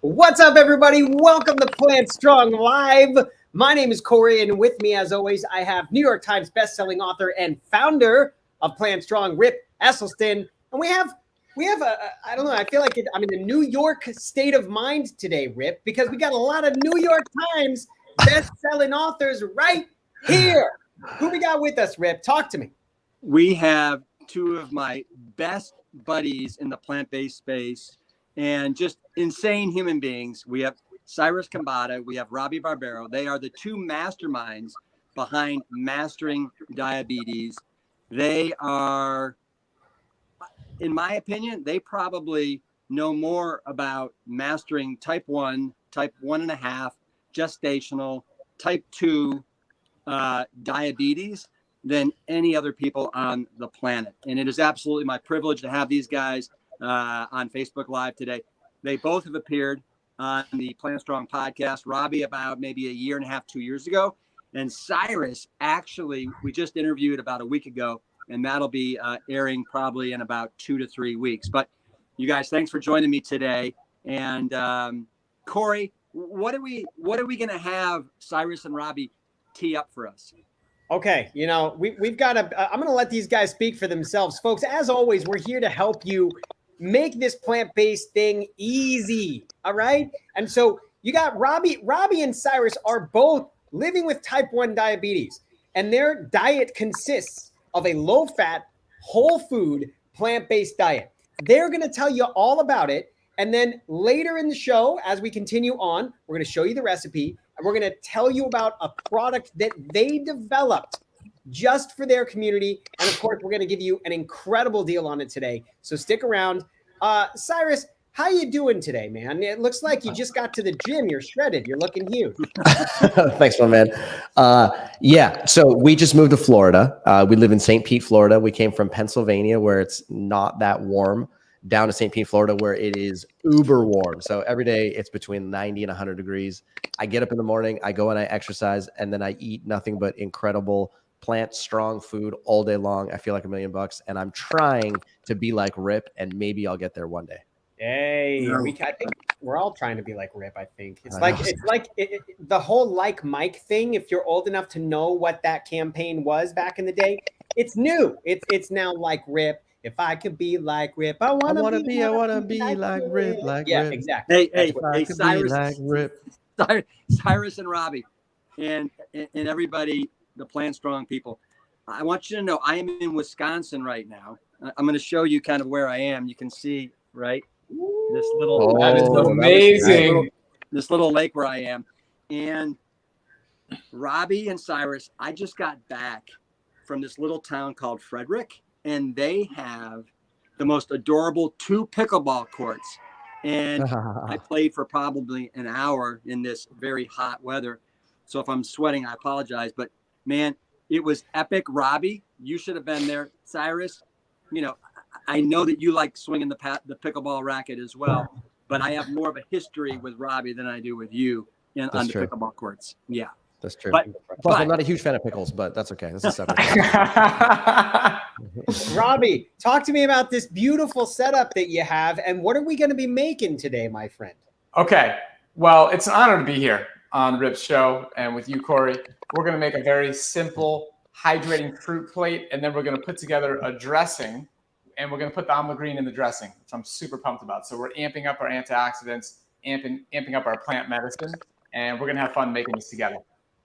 What's up, everybody? Welcome to Plant Strong Live. My name is Corey, and with me, as always, I have New York Times bestselling author and founder of Plant Strong, Rip Esselstyn. And we have I don't know, I feel like I'm in a New York state of mind today, Rip, because we got a lot of New York Times best-selling authors right here. Who we got with us, Rip? Talk to me. We have two of my best buddies in the plant-based space and just insane human beings. We have Cyrus Kambata, we have Robby Barbero. They are the two masterminds behind Mastering Diabetes. They are, in my opinion, they probably know more about mastering type 1, type 1.5, gestational, type 2 diabetes than any other people on the planet. And it is absolutely my privilege to have these guys on Facebook Live today. They both have appeared on the Plant Strong podcast. Robby about maybe a year and a half, 2 years ago. And Cyrus, actually, we just interviewed about a week ago, and that'll be airing probably in about 2 to 3 weeks. But you guys, thanks for joining me today. And Corey, what are we going to have Cyrus and Robby tee up for us? Okay, you know, we've got to, I'm going to let these guys speak for themselves. Folks, as always, we're here to help you make this plant-based thing easy, all right? And so you got Robby and Cyrus are both living with type 1 diabetes, and their diet consists of a low-fat, whole food, plant-based diet. They're going to tell you all about it, and then later in the show, as we continue on, we're going to show you the recipe, and we're going to tell you about a product that they developed just for their community. And of course, we're going to give you an incredible deal on it today. So stick around. Cyrus, how you doing today, man? It looks like you just got to the gym. You're shredded. You're looking huge. Thanks, my man. Yeah, so we just moved to Florida. We live in St. Pete, Florida. We came from Pennsylvania, where it's not that warm, down to St. Pete, Florida, where it is uber warm. So every day it's between 90 and 100 degrees. I get up in the morning, I go and I exercise, and then I eat nothing but incredible plant strong food all day long. I feel like $1,000,000, and I'm trying to be like Rip, and maybe I'll get there one day. Hey, I think we're all trying to be like Rip. I think it's like the whole like Mike thing. If you're old enough to know what that campaign was back in the day, it's new. It's now like Rip. If I could be like Rip, I want to be like Rip, like yeah, Rip. exactly. Hey, Cyrus, like Rip. Cyrus and Robby, and everybody, the Plant Strong people. I want you to know I am in Wisconsin right now. I'm going to show you kind of where I am. You can see, right? This little, that is amazing. This little lake where I am. And Robby and Cyrus, I just got back from this little town called Frederick, and they have the most adorable 2 pickleball courts. And I played for probably an hour in this very hot weather. So if I'm sweating, I apologize. But man, it was epic. Robby, you should have been there. Cyrus, you know, I know that you like swinging the pickleball racket as well, but I have more of a history with Robby than I do with you on the pickleball courts. Yeah, that's true. But I'm not a huge fan of pickles, but that's okay. This is separate. Robby, talk to me about this beautiful setup that you have, and what are we going to be making today, my friend? Okay, well, it's an honor to be here on Rip's show and with you, Corey. We're going to make a very simple, hydrating fruit plate, and then we're going to put together a dressing, and we're going to put the amla green in the dressing, which I'm super pumped about. So we're amping up our antioxidants, amping up our plant medicine, and we're going to have fun making this together.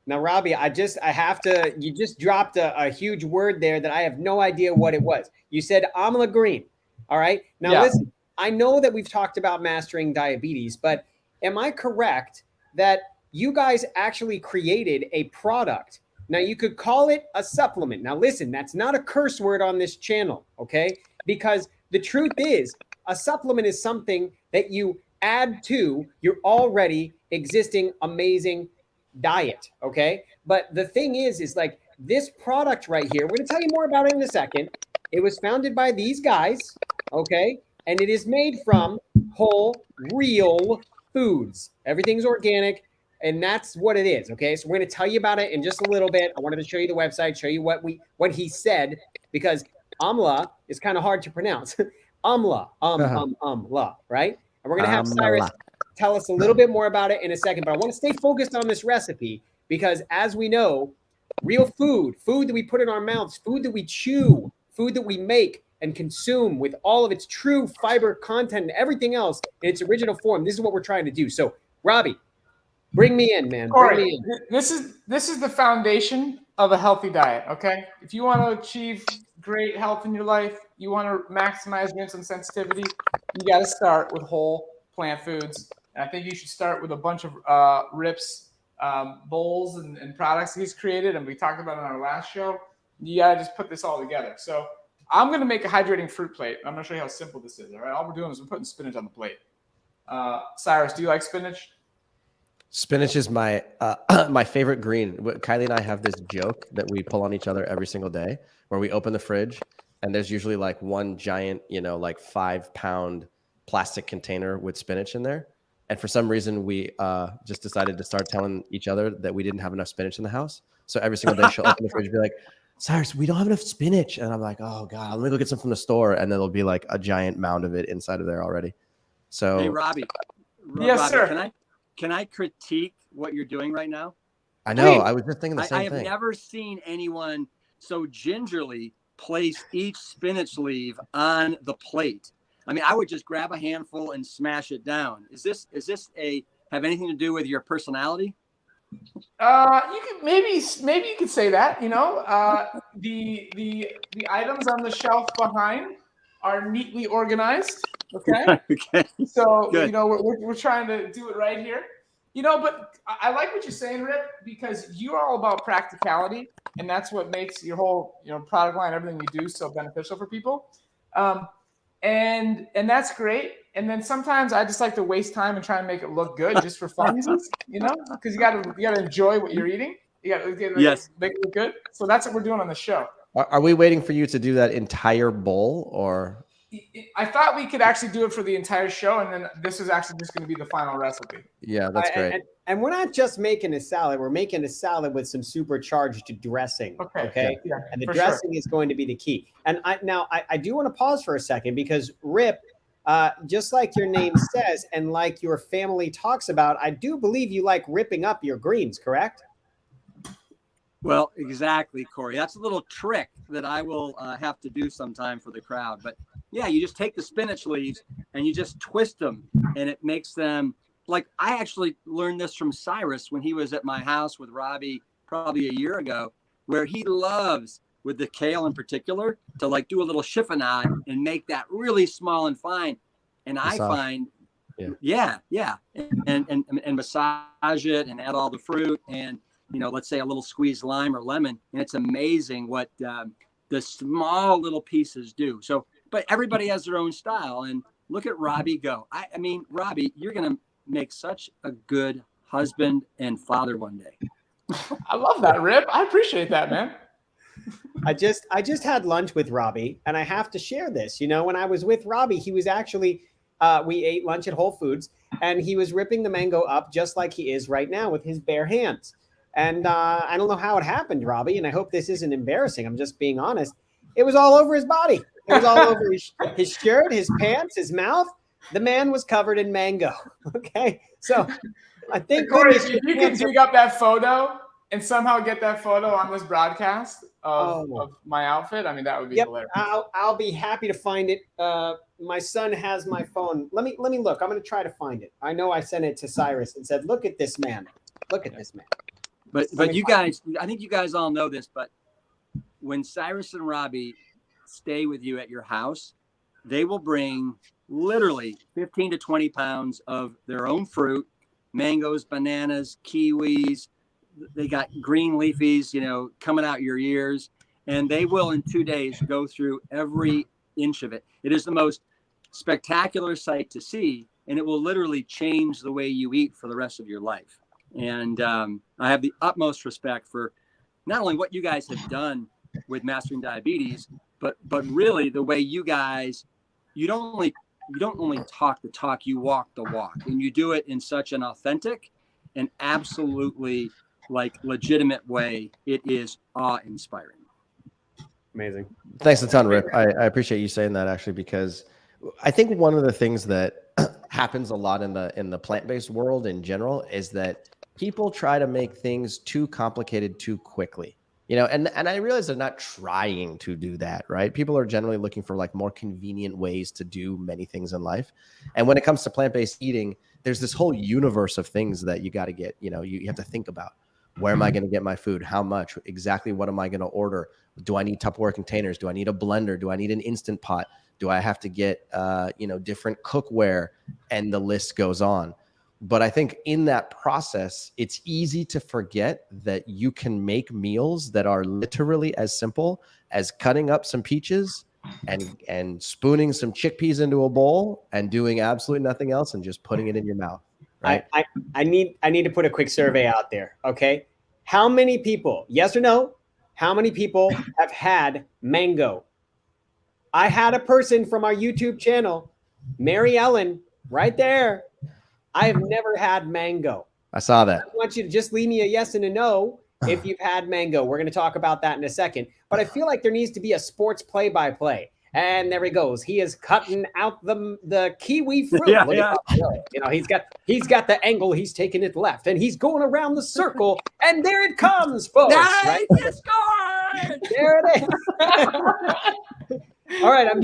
Now, Robby, you just dropped a huge word there that I have no idea what it was. You said amla green. All right. Now, Listen, I know that we've talked about mastering diabetes, but am I correct that you guys actually created a product? Now, you could call it a supplement. Now, listen, that's not a curse word on this channel, okay? Because the truth is, a supplement is something that you add to your already existing amazing diet, okay? But the thing is like this product right here, we're going to tell you more about it in a second. It was founded by these guys, okay? And it is made from whole, real foods. Everything's organic. And that's what it is, okay? So we're going to tell you about it in just a little bit. I wanted to show you the website, show you what he said, because amla is kind of hard to pronounce. amla, right? And we're going to have Cyrus tell us a little bit more about it in a second, but I want to stay focused on this recipe because, as we know, real food that we put in our mouths, food that we chew, food that we make and consume with all of its true fiber content and everything else in its original form. This is what we're trying to do. So, Robby, bring me in, man. Bring me in. This is the foundation of a healthy diet, okay? If you want to achieve great health in your life, you want to maximize your insulin sensitivity, you got to start with whole plant foods. And I think you should start with a bunch of Rip's bowls and products he's created, and we talked about it on our last show. You got to just put this all together. So I'm going to make a hydrating fruit plate. I'm going to show you how simple this is, all right? All we're doing is we're putting spinach on the plate. Cyrus, do you like spinach? Spinach is my my favorite green. Kylie and I have this joke that we pull on each other every single day where we open the fridge and there's usually like one giant, like 5-pound plastic container with spinach in there. And for some reason, we just decided to start telling each other that we didn't have enough spinach in the house. So every single day she'll open the fridge and be like, Cyrus, we don't have enough spinach. And I'm like, oh God, let me go get some from the store. And then there'll be like a giant mound of it inside of there already. So hey, Robby. Yes, Robby, sir. Can I critique what you're doing right now? I know. I was just thinking the same I thing. have never seen anyone so gingerly place each spinach leaf on the plate. I mean, I would just grab a handful and smash it down. Is this have anything to do with your personality? You could maybe you could say that. The items on the shelf behind are neatly organized. Okay. Okay. So Good. we're trying to do it right here. But I like what you're saying, Rip, because you're all about practicality, and that's what makes your whole product line, everything you do, so beneficial for people. And that's great. And then sometimes I just like to waste time and try and make it look good just for funsies, because you gotta enjoy what you're eating. You gotta make it look good. So that's what we're doing on the show. Are we waiting for you to do that entire bowl, or? I thought we could actually do it for the entire show, and then this is actually just going to be the final recipe. Yeah, that's great. And we're not just making a salad. We're making a salad with some supercharged dressing. Okay. Yeah, and the dressing is going to be the key. And I do want to pause for a second because Rip, just like your name says, and like your family talks about, I do believe you like ripping up your greens, correct? Well, exactly, Corey. That's a little trick that I will have to do sometime for the crowd. But yeah, you just take the spinach leaves and you just twist them, and it makes them like, I actually learned this from Cyrus when he was at my house with Robby probably a year ago, where he loves, with the kale in particular, to like do a little chiffonade and make that really small and fine. And I find, and massage it and add all the fruit and, let's say a little squeezed lime or lemon. And it's amazing what the small little pieces do. So, but everybody has their own style, and look at Robby go. I mean, Robby, you're going to make such a good husband and father one day. I love that, Rip. I appreciate that, man. I just had lunch with Robby, and I have to share this. When I was with Robby, he was actually, we ate lunch at Whole Foods, and he was ripping the mango up just like he is right now with his bare hands. And I don't know how it happened, Robby, and I hope this isn't embarrassing. I'm just being honest. It was all over his body. It was all over his shirt, his pants, his mouth. The man was covered in mango. Okay. So I think Corey, if you can dig up that photo and somehow get that photo on this broadcast of my outfit, I mean, that would be hilarious. I'll be happy to find it. My son has my phone. Let me look. I'm going to try to find it. I know I sent it to Cyrus and said, look at this man. Look at this man. But you guys, I think you guys all know this, but when Cyrus and Robby stay with you at your house, they will bring literally 15 to 20 pounds of their own fruit, mangoes, bananas, kiwis. They got green leafies, coming out your ears, and they will in 2 days go through every inch of it. It is the most spectacular sight to see, and it will literally change the way you eat for the rest of your life. And I have the utmost respect for not only what you guys have done with Mastering Diabetes, but really the way you guys, you don't only talk the talk, you walk the walk, and you do it in such an authentic and absolutely like legitimate way. It is awe-inspiring. Amazing. Thanks a ton, Rip. I appreciate you saying that, actually, because I think one of the things that happens a lot in the plant-based world in general is that people try to make things too complicated too quickly. And I realize they're not trying to do that, right? People are generally looking for like more convenient ways to do many things in life. And when it comes to plant-based eating, there's this whole universe of things that you got to get, you have to think about. Where am I going to get my food? How much? Exactly what am I going to order? Do I need Tupperware containers? Do I need a blender? Do I need an Instant Pot? Do I have to get, different cookware? And the list goes on. But I think in that process, it's easy to forget that you can make meals that are literally as simple as cutting up some peaches and spooning some chickpeas into a bowl and doing absolutely nothing else and just putting it in your mouth. Right? I need to put a quick survey out there. Okay. How many people, yes or no, how many people have had mango? I had a person from our YouTube channel, Mary Ellen, right there. I have never had mango. I saw that. I want you to just leave me a yes and a no if you've had mango. We're going to talk about that in a second. But I feel like there needs to be a sports play-by-play. And there he goes. He is cutting out the kiwi fruit. Yeah. He's got the angle. He's taking it left, and he's going around the circle. And there it comes, folks. Right? There it is. All right, I'm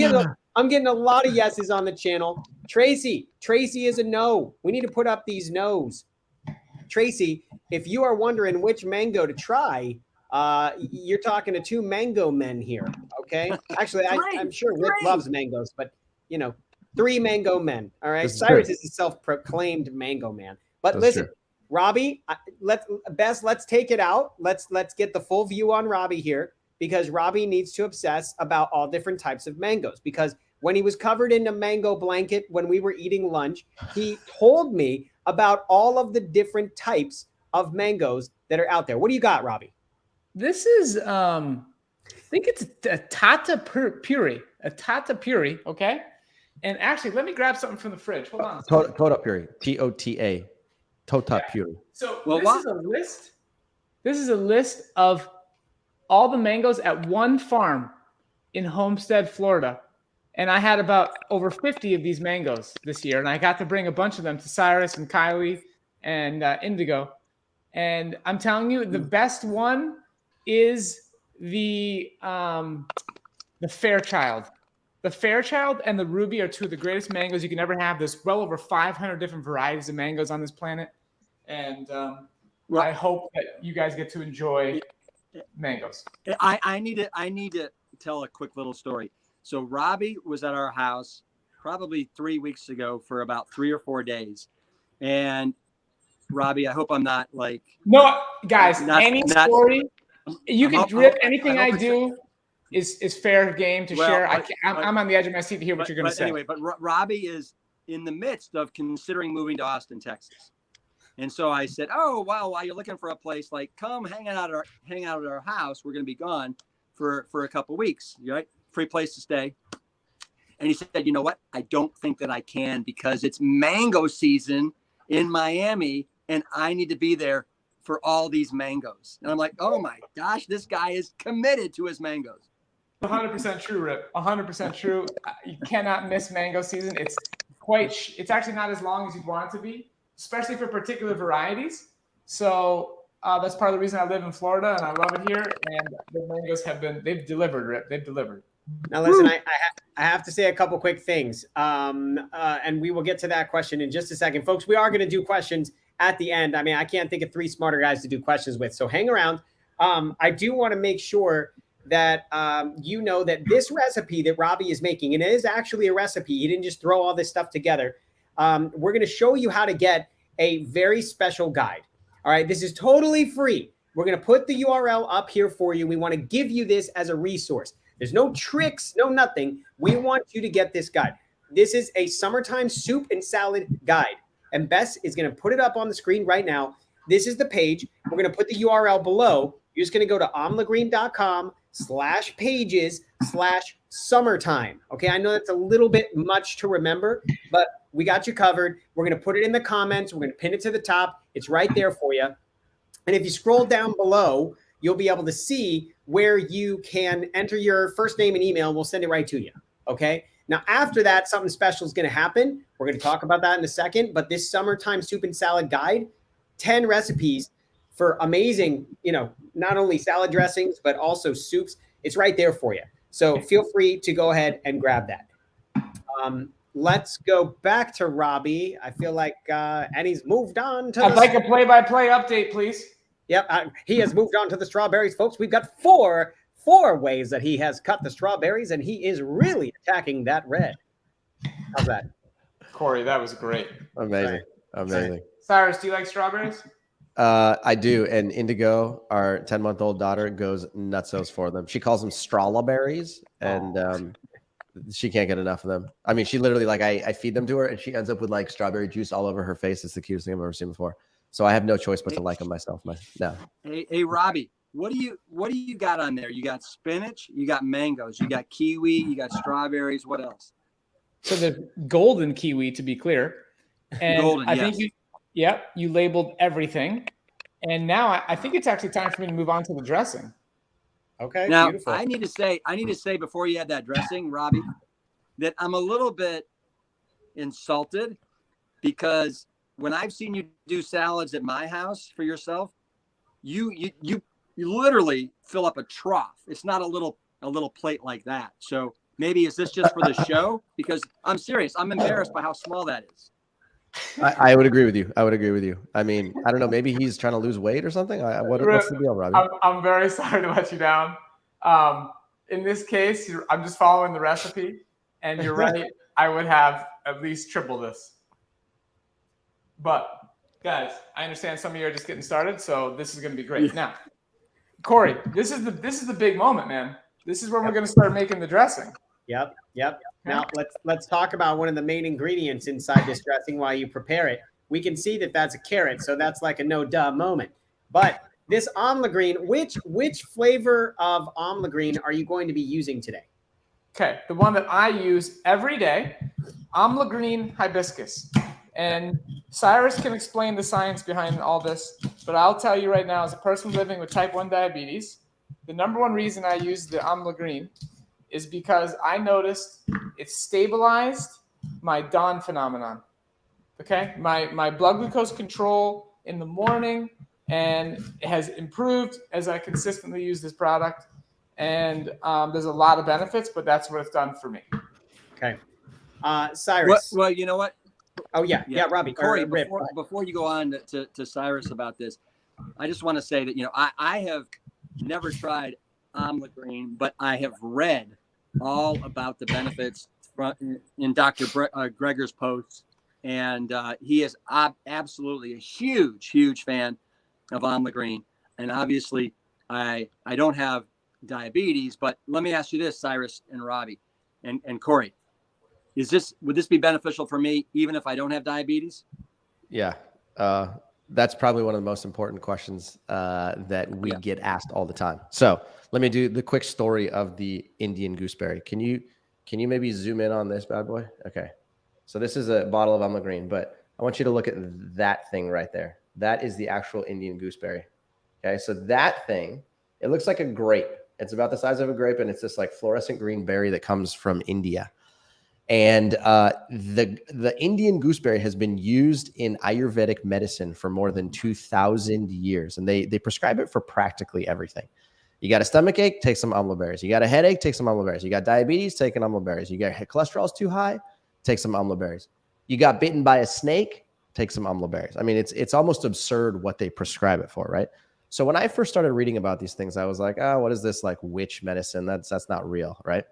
getting a lot of yeses on the channel. Tracy is a no. We need to put up these no's. Tracy, if you are wondering which mango to try, you're talking to two mango men here. Okay. Actually, I'm sure Rick loves mangoes, but 3 mango men. All right. Cyrus is a self-proclaimed mango man. But listen, Robby, let's take it out. Let's get the full view on Robby here, because Robby needs to obsess about all different types of mangoes. Because when he was covered in a mango blanket when we were eating lunch, he told me about all of the different types of mangoes that are out there. What do you got, Robby? This is, I think it's a Tata puree. A Tata puree, okay? And actually, let me grab something from the fridge. Hold on. Tota puree. Tota. Tota puree. So is a list. This is a list of all the mangoes at one farm in Homestead, Florida. And I had about over 50 of these mangoes this year. And I got to bring a bunch of them to Cyrus and Kylie and Indigo. And I'm telling you, the best one is the Fairchild. The Fairchild and the Ruby are 2 of the greatest mangoes you can ever have. There's well over 500 different varieties of mangoes on this planet. And I hope that you guys get to enjoy mangoes. I need to tell a quick little story. So Robby was at our house probably 3 weeks ago for about 3 or 4 days. And Robby, I hope I'm not like... No, guys, story, you can drip anything I do is fair game to share. I'm on the edge of my seat to hear what you're going to say. Anyway, but Robby is in the midst of considering moving to Austin, Texas. And so I said, oh, wow, while you're looking for a place, like, come hang out at our house. We're going to be gone for a couple weeks, right? Free place to stay. And he said, you know what? I don't think that I can, because it's mango season in Miami and I need to be there for all these mangoes. And I'm like, oh my gosh, this guy is committed to his mangoes. 100% true, Rip. 100% true. You cannot miss mango season. It's actually not as long as you'd want it to be, especially for particular varieties. So that's part of the reason I live in Florida and I love it here. And the mangoes they've delivered, Rip. They've delivered. Now, listen, I have to say a couple quick things, and we will get to that question in just a second. Folks, we are going to do questions at the end. I mean, I can't think of 3 smarter guys to do questions with, so hang around. I do want to make sure that you know that this recipe that Robby is making, and it is actually a recipe. He didn't just throw all this stuff together. We're going to show you how to get a very special guide. All right, this is totally free. We're going to put the URL up here for you. We want to give you this as a resource. There's no tricks, no nothing. We want you to get this guide. This is a summertime soup and salad guide. And Bess is going to put it up on the screen right now. This is the page. We're going to put the URL below. You're just going to go to amlagreen.com/pages/summertime. Okay, I know that's a little bit much to remember, but we got you covered. We're going to put it in the comments. We're going to pin it to the top. It's right there for you. And if you scroll down below, you'll be able to see where you can enter your first name and email. We'll send it right to you. Okay. Now, after that, something special is going to happen. We're going to talk about that in a second. But this summertime soup and salad guide, 10 recipes for amazing, not only salad dressings, but also soups. It's right there for you. So feel free to go ahead and grab that. Let's go back to Robby. I feel like, and he's moved on to. I'd like a play-by-play update, please. Yep, he has moved on to the strawberries, folks. We've got four ways that he has cut the strawberries, and he is really attacking that red. How's that? Corey, that was great. Amazing. Amazing. Cyrus, do you like strawberries? I do. And Indigo, our 10-month-old daughter, goes nutsos for them. She calls them strawberries, and she can't get enough of them. I mean, she literally, like, I feed them to her, and she ends up with like strawberry juice all over her face. It's the cutest thing I've ever seen before. So I have no choice but to like them myself. No. Hey, Robby, what do you got on there? You got spinach, you got mangoes, you got kiwi, you got strawberries. What else? So the golden kiwi, to be clear. And golden, I think you labeled everything. And now I think it's actually time for me to move on to the dressing. Okay. Now, beautiful. I need to say before you add that dressing, Robby, that I'm a little bit insulted because when I've seen you do salads at my house for yourself, you literally fill up a trough. It's not a little plate like that. So maybe is this just for the show? Because I'm serious. I'm embarrassed by how small that is. I would agree with you. I mean, I don't know. Maybe he's trying to lose weight or something. What's the deal, Robby? I'm very sorry to let you down. In this case, I'm just following the recipe. And you're right. I would have at least triple this. But, guys, I understand some of you are just getting started. So this is going to be great. Now, Corey, this is the big moment, man. This is where we're going to start making the dressing. Yep. Now let's talk about one of the main ingredients inside this dressing while you prepare it. We can see that that's a carrot, so that's like a no duh moment. But this amla green, which flavor of amla green are you going to be using today? Okay, the one that I use every day, amla green hibiscus. And Cyrus can explain the science behind all this, but I'll tell you right now, as a person living with type 1 diabetes, the number one reason I use the amla green is because I noticed it stabilized my dawn phenomenon. Okay, my blood glucose control in the morning, and it has improved as I consistently use this product. And there's a lot of benefits, but that's what it's done for me. Okay, Cyrus. Well, you know what? Oh yeah, Robby. Corey, before you go on to Cyrus about this, I just want to say that I have never tried amla green, but I have read all about the benefits in Dr. Greger's posts, and he is absolutely a huge fan of amla green. And obviously, I don't have diabetes, but let me ask you this, Cyrus and Robby and Corey, would this be beneficial for me even if I don't have diabetes? Yeah. That's probably one of the most important questions that we get asked all the time. So let me do the quick story of the Indian gooseberry. Can you maybe zoom in on this bad boy? Okay. So this is a bottle of amla green, but I want you to look at that thing right there. That is the actual Indian gooseberry. Okay. So that thing, it looks like a grape. It's about the size of a grape, and it's this like fluorescent green berry that comes from India. And the Indian gooseberry has been used in Ayurvedic medicine for more than 2,000 years. And they prescribe it for practically everything. You got a stomach ache, take some amla berries. You got a headache, take some amla berries. You got diabetes, take an amla berries. You got cholesterol's too high, take some amla berries. You got bitten by a snake, take some amla berries. I mean, it's almost absurd what they prescribe it for, right? So when I first started reading about these things, I was like, oh, what is this like witch medicine? That's not real, right?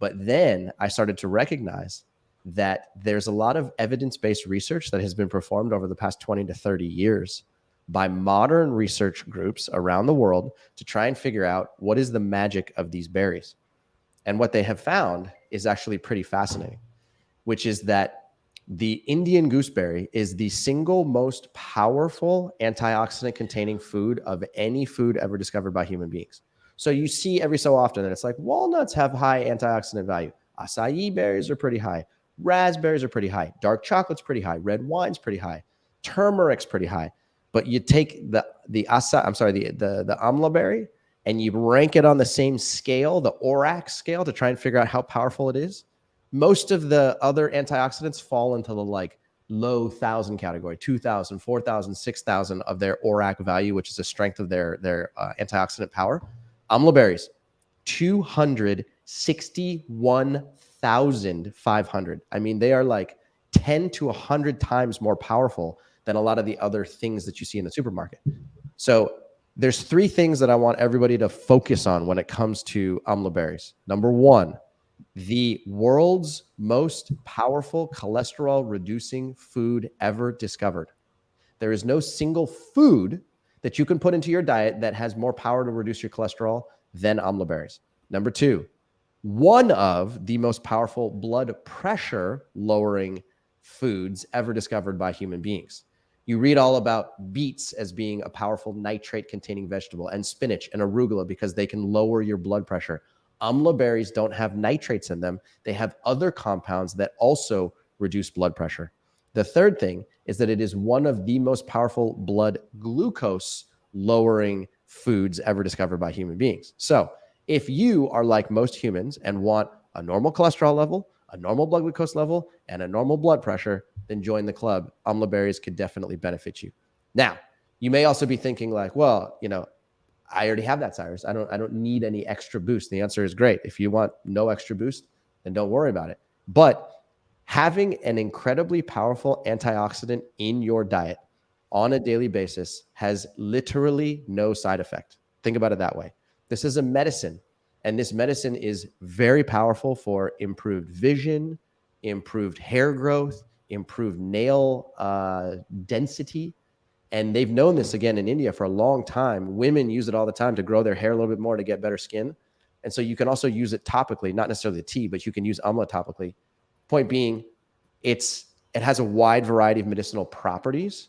But then I started to recognize that there's a lot of evidence-based research that has been performed over the past 20 to 30 years by modern research groups around the world to try and figure out what is the magic of these berries. And what they have found is actually pretty fascinating, which is that the Indian gooseberry is the single most powerful antioxidant containing food of any food ever discovered by human beings. So you see every so often that it's like walnuts have high antioxidant value. Acai berries are pretty high. Raspberries are pretty high. Dark chocolate's pretty high. Red wine's pretty high. Turmeric's pretty high. But you take the amla berry and you rank it on the same scale, the ORAC scale, to try and figure out how powerful it is. Most of the other antioxidants fall into the like low 1,000 category, 2,000, 4,000, 6,000 of their ORAC value, which is the strength of their antioxidant power. Amla berries, 261,500. I mean, they are like 10 to 100 times more powerful than a lot of the other things that you see in the supermarket. So there's 3 things that I want everybody to focus on when it comes to amla berries. Number 1, the world's most powerful cholesterol reducing food ever discovered. There is no single food that you can put into your diet that has more power to reduce your cholesterol than amla berries. Number 2, one of the most powerful blood pressure lowering foods ever discovered by human beings. You read all about beets as being a powerful nitrate containing vegetable, and spinach and arugula because they can lower your blood pressure. Amla berries don't have nitrates in them. They have other compounds that also reduce blood pressure. The third thing is that it is one of the most powerful blood glucose lowering foods ever discovered by human beings. So if you are like most humans and want a normal cholesterol level, a normal blood glucose level, and a normal blood pressure, then join the club. Amla berries could definitely benefit you. Now, you may also be thinking like, well, you know, I already have that, Cyrus. I don't need any extra boost. The answer is great. If you want no extra boost, then don't worry about it. But having an incredibly powerful antioxidant in your diet on a daily basis has literally no side effect. Think about it that way. This is a medicine, and this medicine is very powerful for improved vision, improved hair growth, improved nail density. And they've known this again in India for a long time. Women use it all the time to grow their hair a little bit more to get better skin. And so you can also use it topically, not necessarily the tea, but you can use amla topically. Point being, it has a wide variety of medicinal properties.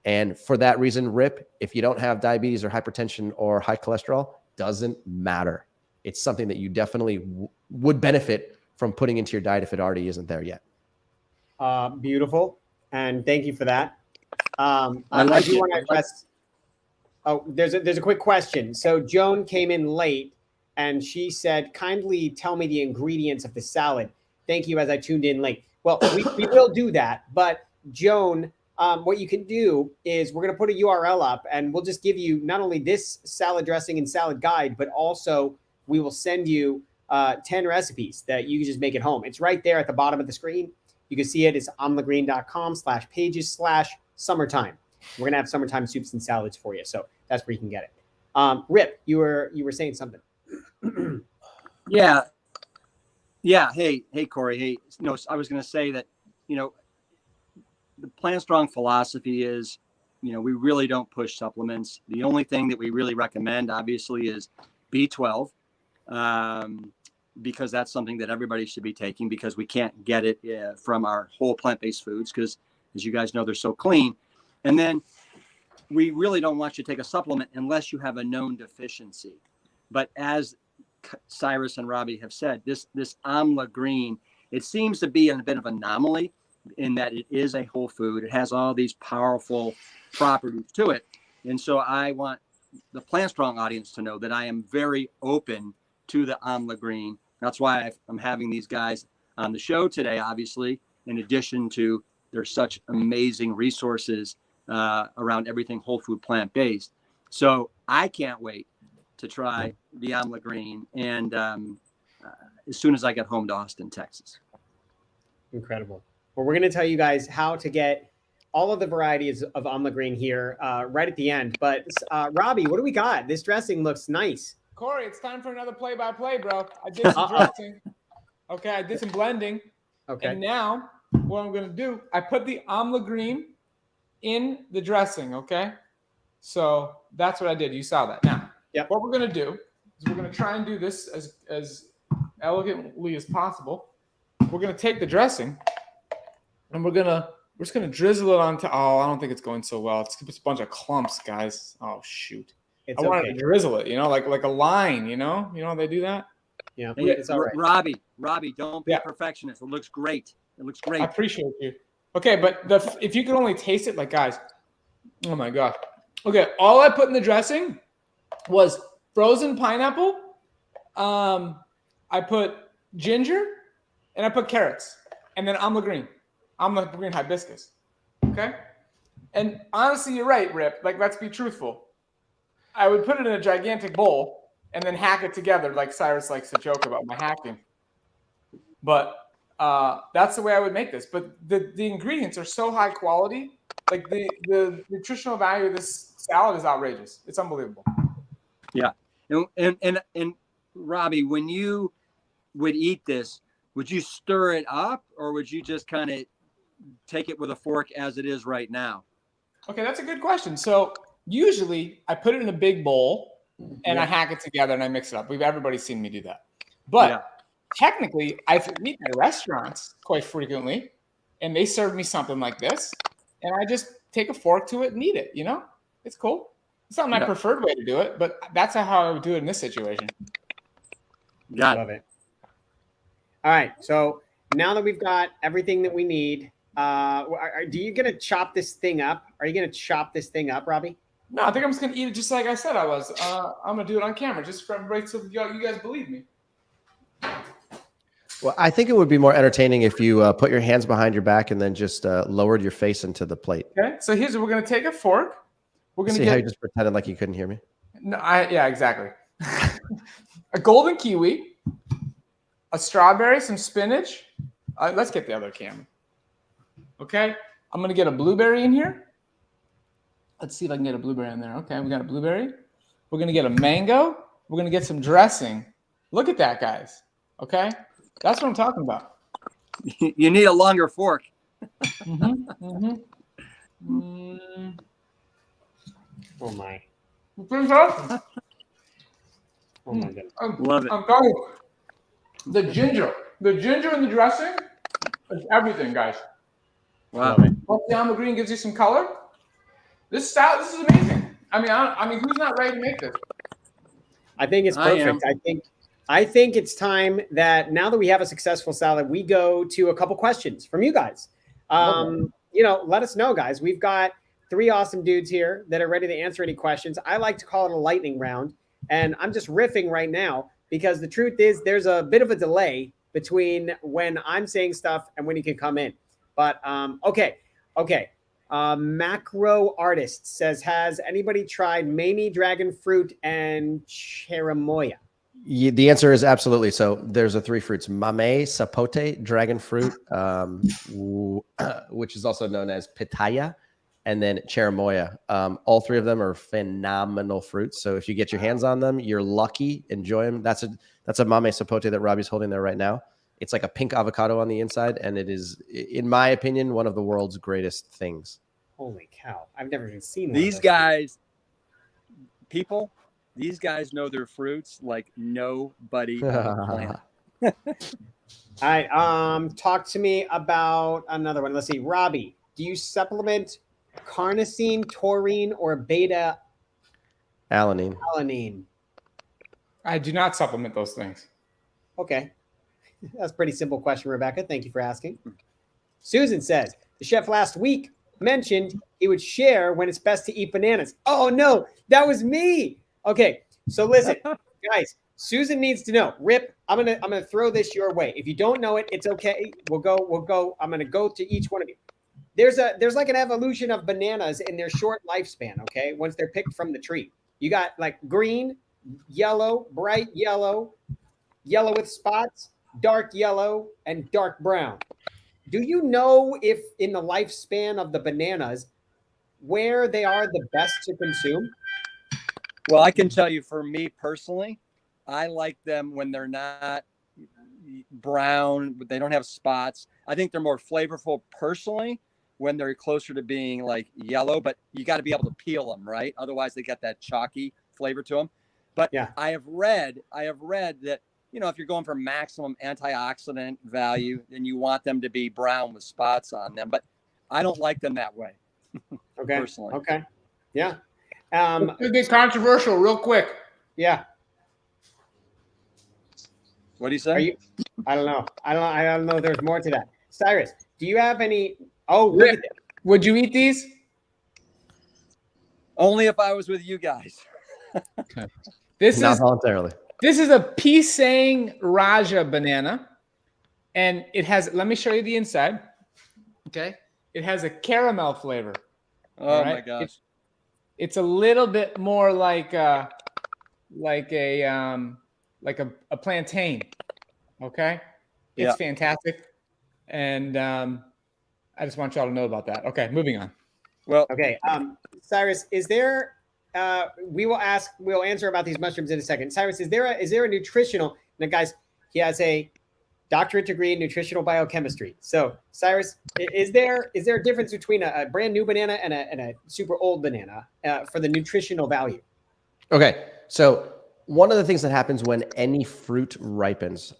And for that reason, Rip, if you don't have diabetes or hypertension or high cholesterol, doesn't matter. It's something that you definitely would benefit from putting into your diet if it already isn't there yet. Beautiful. And thank you for that. I do want to address. Oh, there's a quick question. So Joan came in late and she said, kindly tell me the ingredients of the salad. Thank you, as I tuned in late. Well, we will do that. But Joan, what you can do is we're going to put a URL up and we'll just give you not only this salad dressing and salad guide, but also we will send you 10 recipes that you can just make at home. It's right there at the bottom of the screen. You can see it. It's amlagreen.com/pages/summertime. We're gonna have summertime soups and salads for you, so that's where you can get it. Rip, you were saying something. Yeah. Hey, Corey. Hey, no, I was gonna say that, you know, the Plant Strong philosophy is, you know, we really don't push supplements. The only thing that we really recommend, obviously, is B12. Because that's something that everybody should be taking because we can't get it from our whole plant-based foods because, as you guys know, they're so clean. And then we really don't want you to take a supplement unless you have a known deficiency. But as Cyrus and Robby have said, this amla green, it seems to be a bit of an anomaly in that it is a whole food. It has all these powerful properties to it. And so I want the Plant Strong audience to know that I am very open to the amla green. That's why I'm having these guys on the show today, obviously, in addition to there's such amazing resources around everything whole food plant-based. So I can't wait to try the amla green and as soon as I get home to Austin, Texas. Incredible. Well, we're going to tell you guys how to get all of the varieties of amla green here right at the end. But Robby, what do we got? This dressing looks nice. Corey, it's time for another play-by-play, bro. I did some dressing. Okay, I did some blending. Okay. And now what I'm going to do, I put the amla green in the dressing, okay? So that's what I did. You saw that. Now, what we're going to do is we're going to try and do this as elegantly as possible. We're going to take the dressing and we're just going to drizzle it onto, I don't think it's going so well. It's a bunch of clumps, guys. Oh, shoot. I wanted to drizzle it, like a line, you know how they do that? Yeah, it's all right. Robby, don't be a perfectionist. It looks great. It looks great. I appreciate you. Okay, but if you could only taste it, like, guys, oh my God. Okay, all I put in the dressing was frozen pineapple. I put ginger, and I put carrots, and then amla green hibiscus. Okay. And honestly, you're right, Rip. Like, let's be truthful. I would put it in a gigantic bowl and then hack it together, like Cyrus likes to joke about my hacking. But that's the way I would make this. But the ingredients are so high quality. Like the nutritional value of this salad is outrageous. It's unbelievable. Yeah. And Robby, when you would eat this, would you stir it up or would you just kind of take it with a fork as it is right now? Okay, that's a good question. So usually I put it in a big bowl and I hack it together and I mix it up. Everybody's seen me do that. But technically, I eat at restaurants quite frequently, and they serve me something like this, and I just take a fork to it and eat it. You know, it's cool. It's not my preferred way to do it, but that's how I would do it in this situation. Love it. All right, so now that we've got everything that we need, are you gonna chop this thing up? Are you gonna chop this thing up, Robby? No, I think I'm just gonna eat it just like I said I was. I'm gonna do it on camera, just for everybody, so you guys believe me. Well, I think it would be more entertaining if you put your hands behind your back and then just lowered your face into the plate. Okay, so here's what we're gonna take a fork. We're gonna how you just pretended like you couldn't hear me. No, yeah, exactly. A golden kiwi, a strawberry, some spinach. Let's get the other camera. Okay, I'm gonna get a blueberry in here. Let's see if I can get a blueberry in there. Okay, we got a blueberry. We're gonna get a mango. We're gonna get some dressing. Look at that, guys. Okay, that's what I'm talking about. You need a longer fork. Oh my. Oh my God. Love it. I'm telling you, the ginger in the dressing is everything, guys. Wow. Once the almond green gives you some color, this is amazing. I mean, who's not ready to make this? I think it's perfect. I think it's time that now that we have a successful salad, we go to a couple questions from you guys. Let us know, guys. We've got 3 awesome dudes here that are ready to answer any questions. I like to call it a lightning round, and I'm just riffing right now because the truth is there's a bit of a delay between when I'm saying stuff and when you can come in. But okay. Macro Artist says, has anybody tried Mamie dragon fruit and cherimoya? The answer is absolutely. So there's 3 fruits: mame, sapote, dragon fruit, which is also known as pitaya, and then cherimoya. All 3 of them are phenomenal fruits. So if you get your hands on them, you're lucky. Enjoy them. That's a mame sapote that Robby's holding there right now. It's like a pink avocado on the inside, and it is, in my opinion, one of the world's greatest things. Holy cow. I've never even seen one. These guys, these guys know their fruits like nobody on the planet. All right. Talk to me about another one. Let's see. Robby, do you supplement carnosine, taurine, or beta alanine? I do not supplement those things. Okay. That's a pretty simple question, Rebecca. Thank you for asking. Susan says, the chef last week mentioned he would share when it's best to eat bananas. Oh, no, that was me. Okay, so listen, guys, Susan needs to know. Rip, I'm gonna throw this your way. If you don't know it, it's okay. We'll go. I'm gonna go to each one of you. There's like an evolution of bananas in their short lifespan, okay? Once they're picked from the tree. You got like green, yellow, bright yellow, yellow with spots, dark yellow, and dark brown. Do you know if in the lifespan of the bananas where they are the best to consume? Well, I can tell you for me personally, I like them when they're not brown, but they don't have spots. I think they're more flavorful personally when they're closer to being like yellow, but you got to be able to peel them, right? Otherwise they get that chalky flavor to them. But yeah, I have read that, you know, if you're going for maximum antioxidant value, then you want them to be brown with spots on them. But I don't like them that way. Okay. Personally. Okay. Yeah. It's be controversial real quick. Yeah. What do you say? I don't know. I don't know. There's more to that. Cyrus, do you have any? Oh, look at that. Would you eat these? Only if I was with you guys. Okay. This Not is voluntarily. This is a Pisang Raja banana. And it has, let me show you the inside. Okay. It has a caramel flavor. Oh my gosh. It's a little bit more like a plantain. Okay. It's fantastic. And I just want y'all to know about that. Okay, moving on. Well, okay. Cyrus, is there? We'll answer about these mushrooms in a second. Cyrus, is there a nutritional? Now, guys, he has a doctorate degree in nutritional biochemistry. So, Cyrus, is there a difference between a brand new banana and a super old banana for the nutritional value? Okay, so one of the things that happens when any fruit ripens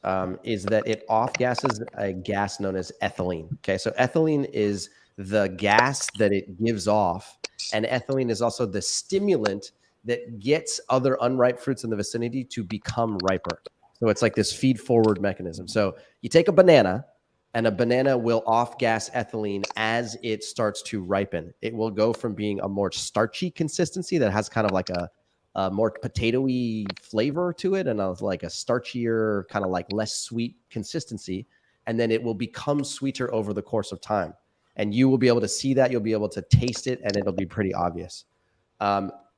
is that it off-gasses a gas known as ethylene. Okay, so ethylene is the gas that it gives off, and ethylene is also the stimulant that gets other unripe fruits in the vicinity to become riper. So it's like this feed-forward mechanism. So you take a banana, and a banana will off-gas ethylene as it starts to ripen. It will go from being a more starchy consistency that has kind of like a more potatoey flavor to it and like a starchier, kind of like less sweet consistency. And then it will become sweeter over the course of time. And you will be able to see that. You'll be able to taste it, and it'll be pretty obvious.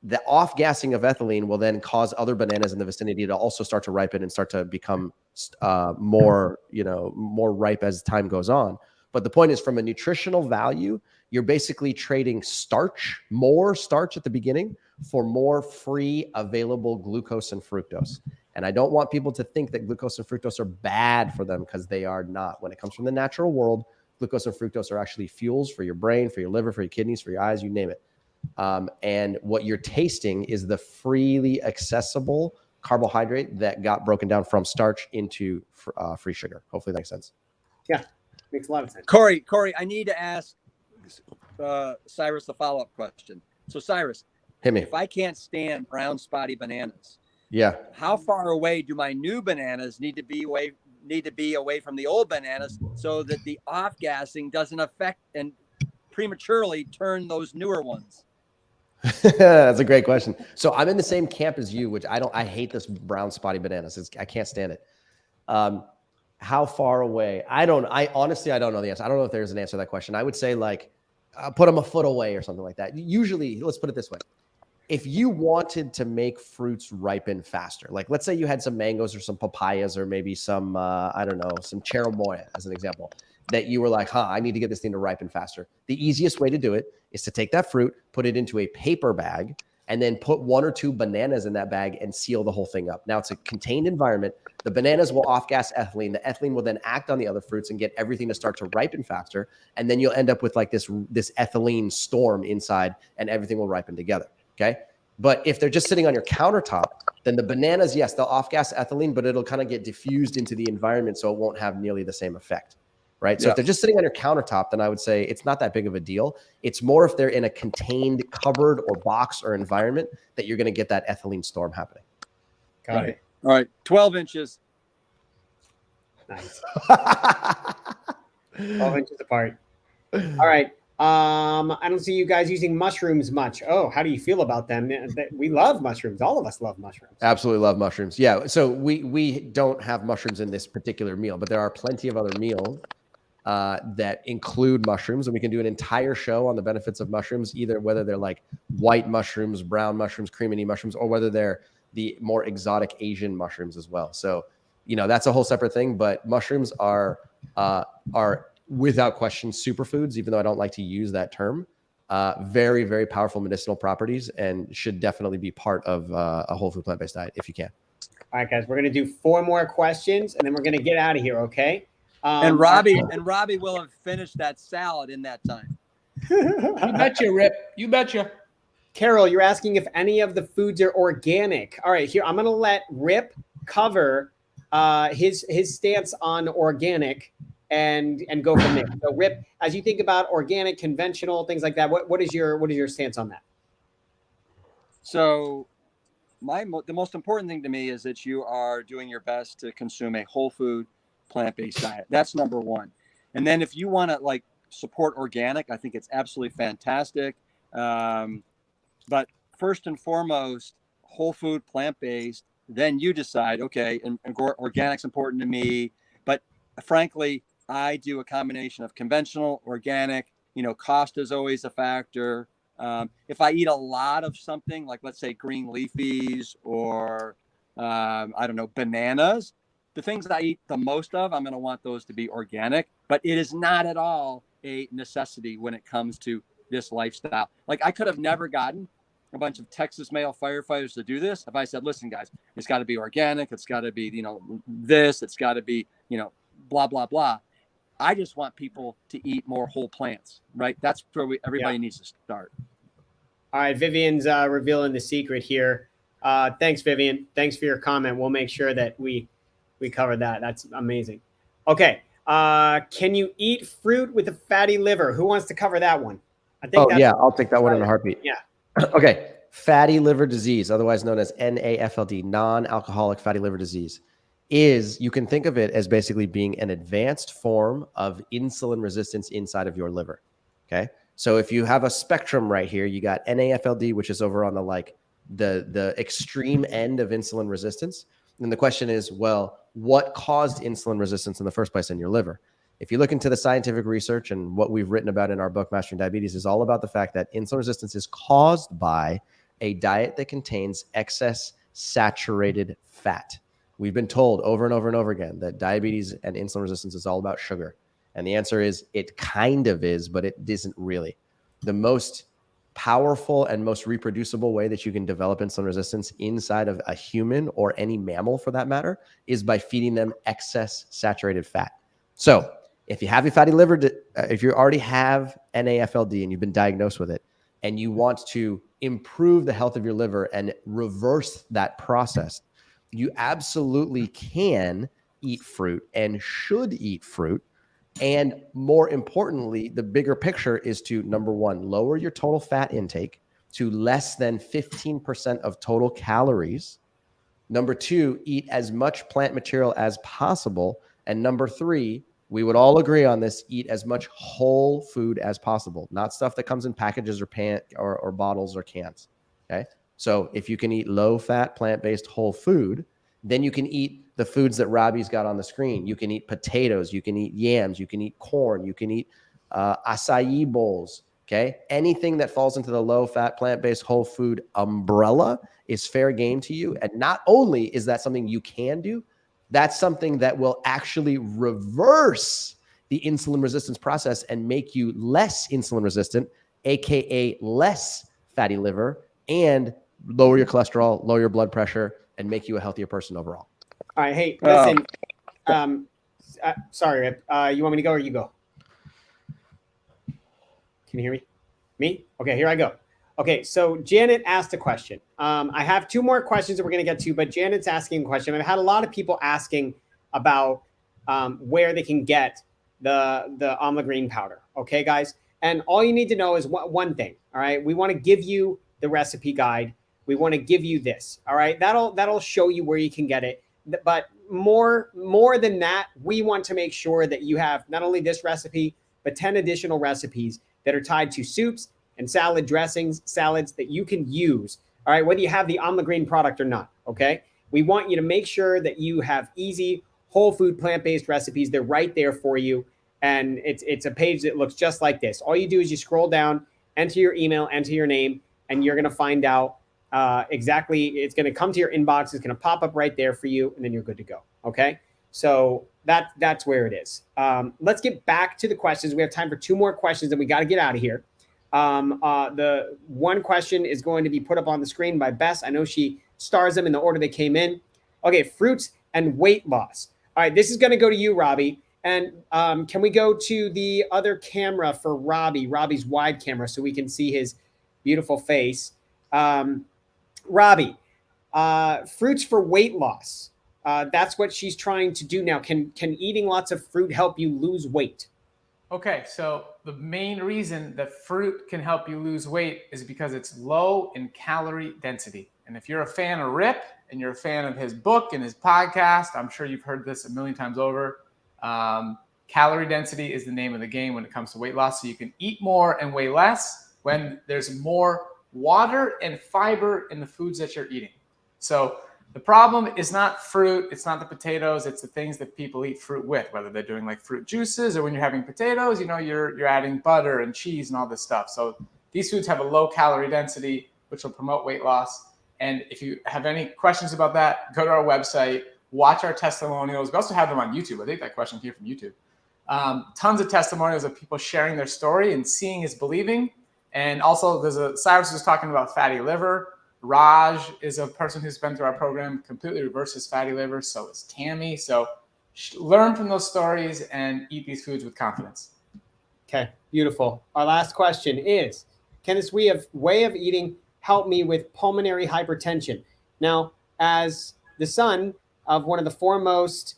The off-gassing of ethylene will then cause other bananas in the vicinity to also start to ripen and start to become more ripe as time goes on. But the point is, from a nutritional value, you're basically trading more starch at the beginning for more free available glucose and fructose. And I don't want people to think that glucose and fructose are bad for them, because they are not. When it comes from the natural world, glucose and fructose are actually fuels for your brain, for your liver, for your kidneys, for your eyes, you name it. And what you're tasting is the freely accessible carbohydrate that got broken down from starch into free sugar. Hopefully that makes sense. Yeah, makes a lot of sense. Corey, I need to ask Cyrus the follow-up question. So Cyrus, hit me. If I can't stand brown spotty bananas, how far away do my new bananas need to be away from the old bananas so that the off-gassing doesn't affect and prematurely turn those newer ones? That's a great question. So I'm in the same camp as you, which I hate this brown spotty bananas. I can't stand it. How far away? I honestly don't know the answer. I don't know if there's an answer to that question. I would say like put them a foot away or something like that. Usually, let's put it this way. If you wanted to make fruits ripen faster, like let's say you had some mangoes or some papayas or maybe some, some cherimoya as an example, that you were like, I need to get this thing to ripen faster. The easiest way to do it is to take that fruit, put it into a paper bag, and then put 1 or 2 bananas in that bag and seal the whole thing up. Now it's a contained environment. The bananas will off-gas ethylene. The ethylene will then act on the other fruits and get everything to start to ripen faster. And then you'll end up with like this ethylene storm inside, and everything will ripen together. Okay. But if they're just sitting on your countertop, then the bananas, yes, they'll off-gas ethylene, but it'll kind of get diffused into the environment, so it won't have nearly the same effect. Right. So if they're just sitting on your countertop, then I would say it's not that big of a deal. It's more if they're in a contained cupboard or box or environment that you're going to get that ethylene storm happening. Got it. All right. 12 inches. Nice. 12 inches apart. All right. I don't see you guys using mushrooms much. Oh, how do you feel about them? We love mushrooms. All of us love mushrooms. Absolutely love mushrooms. Yeah. So we don't have mushrooms in this particular meal, but there are plenty of other meals that include mushrooms, and we can do an entire show on the benefits of mushrooms, either whether they're like white mushrooms, brown mushrooms, cremini mushrooms, or whether they're the more exotic Asian mushrooms as well. So, that's a whole separate thing, but mushrooms are without question superfoods, even though I don't like to use that term. Very, very powerful medicinal properties, and should definitely be part of a whole food plant-based diet if you can. All right, guys, we're going to do 4 more questions, and then we're going to get out of here, okay? And Robby will have finished that salad in that time. You betcha, Rip. You betcha. Carol, you're asking if any of the foods are organic. All right, here, I'm going to let Rip cover his stance on organic and go from there. So Rip, as you think about organic, conventional, things like that, what is your stance on that? So the most important thing to me is that you are doing your best to consume a whole food plant-based diet. That's number one. And then if you want to support organic, I think it's absolutely fantastic. But first and foremost, whole food plant-based, then you decide, okay, and organic's important to me, but frankly, I do a combination of conventional, organic. Cost is always a factor. If I eat a lot of something, like let's say green leafies or I don't know, bananas, the things that I eat the most of, I'm going to want those to be organic. But it is not at all a necessity when it comes to this lifestyle. Like, I could have never gotten a bunch of Texas male firefighters to do this if I said, listen, guys, it's got to be organic. It's got to be, this, it's got to be, blah, blah, blah. I just want people to eat more whole plants, right? That's where everybody needs to start. All right, Vivian's revealing the secret here. Thanks, Vivian. Thanks for your comment. We'll make sure that we cover that. That's amazing. Okay. Can you eat fruit with a fatty liver? Who wants to cover that one? I think. Yeah, I'll take that one in a heartbeat. Yeah. Okay. Fatty liver disease, otherwise known as NAFLD, non-alcoholic fatty liver disease, you can think of it as basically being an advanced form of insulin resistance inside of your liver. Okay. So if you have a spectrum right here, you got NAFLD, which is over on the extreme end of insulin resistance. And the question is, well, what caused insulin resistance in the first place in your liver? If you look into the scientific research, and what we've written about in our book, Mastering Diabetes, is all about the fact that insulin resistance is caused by a diet that contains excess saturated fat. We've been told over and over and over again that diabetes and insulin resistance is all about sugar. And the answer is it kind of is, but it isn't really. The most powerful and most reproducible way that you can develop insulin resistance inside of a human, or any mammal for that matter, is by feeding them excess saturated fat. So if you have a fatty liver, if you already have NAFLD and you've been diagnosed with it, and you want to improve the health of your liver and reverse that process, you absolutely can eat fruit and should eat fruit. And more importantly, the bigger picture is to, number one, lower your total fat intake to less than 15% of total calories. Number two, eat as much plant material as possible. And number three, we would all agree on this, eat as much whole food as possible, not stuff that comes in packages or bottles or cans. Okay. So if you can eat low-fat, plant-based whole food, then you can eat the foods that Robby's got on the screen. You can eat potatoes, you can eat yams, you can eat corn, you can eat acai bowls. Okay. Anything that falls into the low-fat, plant-based whole food umbrella is fair game to you. And not only is that something you can do, that's something that will actually reverse the insulin resistance process and make you less insulin resistant, aka less fatty liver, and lower your cholesterol, lower your blood pressure, and make you a healthier person overall. All right. Hey, listen. Sorry, Rip. You want me to go or you go? Can you hear me? Me? Okay, here I go. Okay, so Janet asked a question. I have two more questions that we're going to get to, but Janet's asking a question. I've had a lot of people asking about where they can get the Amla Green powder. Okay, guys? And all you need to know is one thing, all right? We want to give you the recipe guide. We want to give you this, all right? That'll show you where you can get it. But more than that, we want to make sure that you have not only this recipe, but 10 additional recipes that are tied to soups and salad dressings, salads that you can use, all right, whether you have the Amla Green product or not, okay? We want you to make sure that you have easy, whole food, plant-based recipes. They're right there for you. And it's a page that looks just like this. All you do is you scroll down, enter your email, enter your name, and you're going to find out exactly, it's going to come to your inbox. It's going to pop up right there for you, and then you're good to go, okay? So that's where it is. Let's get back to the questions. We have time for two more questions, and we got to get out of here. The one question is going to be put up on the screen by Bess. I know she stars them in the order they came in. Okay, fruits and weight loss. All right, this is going to go to you, Robby. And can we go to the other camera for Robby, Robby's wide camera, so we can see his beautiful face? Robby, fruits for weight loss. That's what she's trying to do now. Can eating lots of fruit help you lose weight? Okay, so the main reason that fruit can help you lose weight is because it's low in calorie density. And if you're a fan of Rip and you're a fan of his book and his podcast, I'm sure you've heard this a million times over. Calorie density is the name of the game when it comes to weight loss. So you can eat more and weigh less when there's more water and fiber in the foods that you're eating. So The problem is not fruit. It's not the potatoes. It's the things that people eat fruit with, whether they're doing like fruit juices or when you're having potatoes, you're adding butter and cheese and all this stuff. So these foods have a low calorie density, which will promote weight loss. And if you have any questions about that, go to our website, watch our testimonials. We also have them on YouTube. I think that question came from YouTube. Tons of testimonials of people sharing their story, and seeing is believing. And also Cyrus was talking about fatty liver. Raj is a person who's been through our program, completely reverses fatty liver. So is Tammy. So learn from those stories and eat these foods with confidence. Okay, beautiful. Our last question is, can this way of eating help me with pulmonary hypertension? Now, as the son of one of the foremost,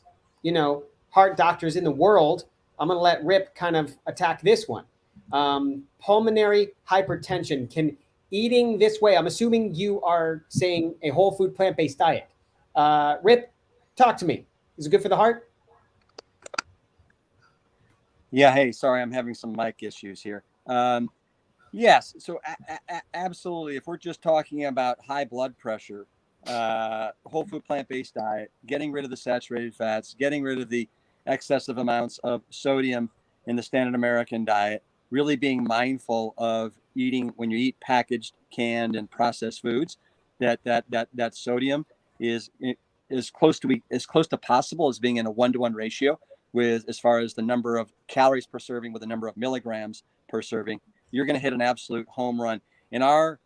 heart doctors in the world, I'm going to let Rip kind of attack this one. Pulmonary hypertension. Can eating this way, I'm assuming you are saying a whole food plant-based diet. Rip, talk to me. Is it good for the heart? Yeah. Hey, sorry, I'm having some mic issues here. Yes. So absolutely. If we're just talking about high blood pressure, whole food plant-based diet, getting rid of the saturated fats, getting rid of the excessive amounts of sodium in the standard American diet, really being mindful of eating, when you eat packaged, canned, and processed foods, that sodium is close to possible as being in a 1-to-1 ratio with, as far as the number of calories per serving with the number of milligrams per serving. You're going to hit an absolute home run. In our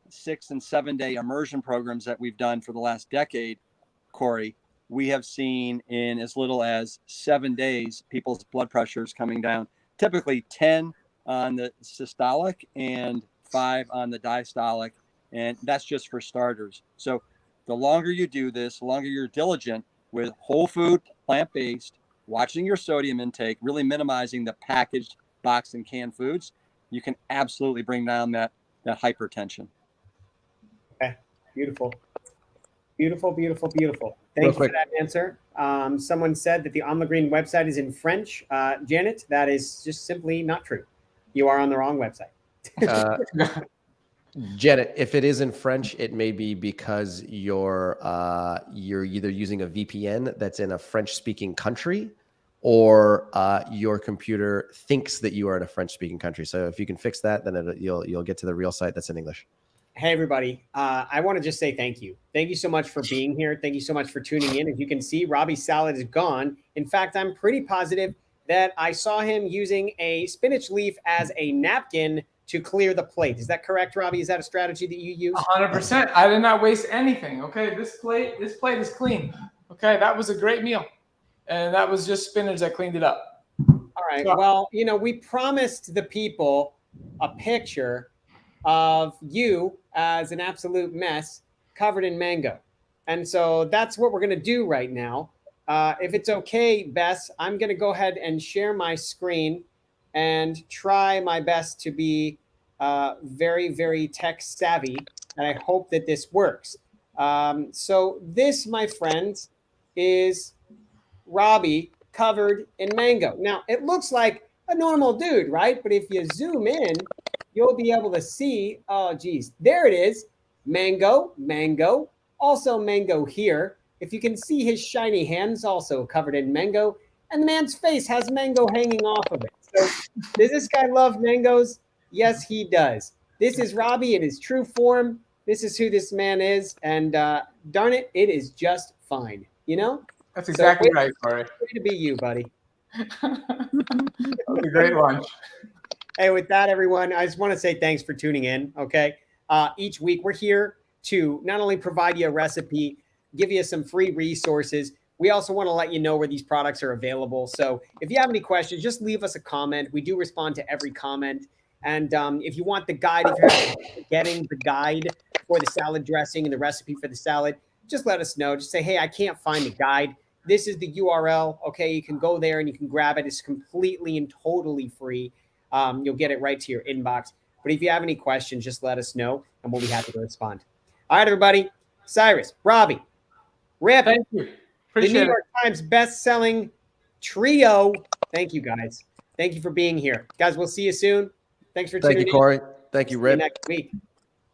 6 and 7 day immersion programs that we've done for the last decade, Corey, we have seen in as little as 7 days, people's blood pressures coming down, typically 10 on the systolic and 5 on the diastolic. And that's just for starters. So the longer you do this, the longer you're diligent with whole food, plant-based, watching your sodium intake, really minimizing the packaged, boxed, and canned foods, you can absolutely bring down that hypertension. Okay, beautiful. Beautiful, beautiful, beautiful. Thank you for that answer. Someone said that the On the Green website is in French. Janet, that is just simply not true. You are on the wrong website. Janet, if it is in French, it may be because you're either using a VPN that's in a French-speaking country, or your computer thinks that you are in a French-speaking country. So if you can fix that, then you'll get to the real site that's in English. Hey, everybody. I want to just say thank you. Thank you so much for being here. Thank you so much for tuning in. As you can see, Robby's salad is gone. In fact, I'm pretty positive that I saw him using a spinach leaf as a napkin to clear the plate. Is that correct, Robby? Is that a strategy that you use? 100%. I did not waste anything. Okay, this plate is clean. Okay, that was a great meal, and that was just spinach that cleaned it up. All right. So, well, we promised the people a picture of you as an absolute mess covered in mango, and so that's what we're going to do right now. If it's okay, Bess, I'm going to go ahead and share my screen and try my best to be very, very tech savvy. And I hope that this works. So this, my friends, is Robby covered in mango. Now, it looks like a normal dude, right? But if you zoom in, you'll be able to see, oh, geez, there it is. Mango, mango, also mango here. If you can see his shiny hands also covered in mango, and the man's face has mango hanging off of it. So does this guy love mangoes? Yes, he does. This is Robby in his true form. This is who this man is. And darn it, it is just fine. That's exactly right, Corey. Way to be you, buddy. That was a great lunch. Hey, with that, everyone, I just want to say thanks for tuning in, okay? Each week, we're here to not only provide you a recipe, give you some free resources. We also want to let you know where these products are available. So if you have any questions, just leave us a comment. We do respond to every comment. And if you want the guide, if you're getting the guide for the salad dressing and the recipe for the salad, just let us know. Just say, hey, I can't find the guide. This is the URL. Okay, you can go there and you can grab it. It's completely and totally free. You'll get it right to your inbox. But if you have any questions, just let us know and we'll be happy to respond. All right, everybody. Cyrus, Robby, Rip, thank you. Appreciate the New York Times best-selling trio. Thank you, guys. Thank you for being here. Guys, we'll see you soon. Thanks for tuning in. Thank you, Corey. Thank you, Rip. See you next week.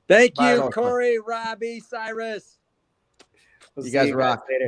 Thank Bye. you, Corey, Robby, Cyrus. You guys rock. Later.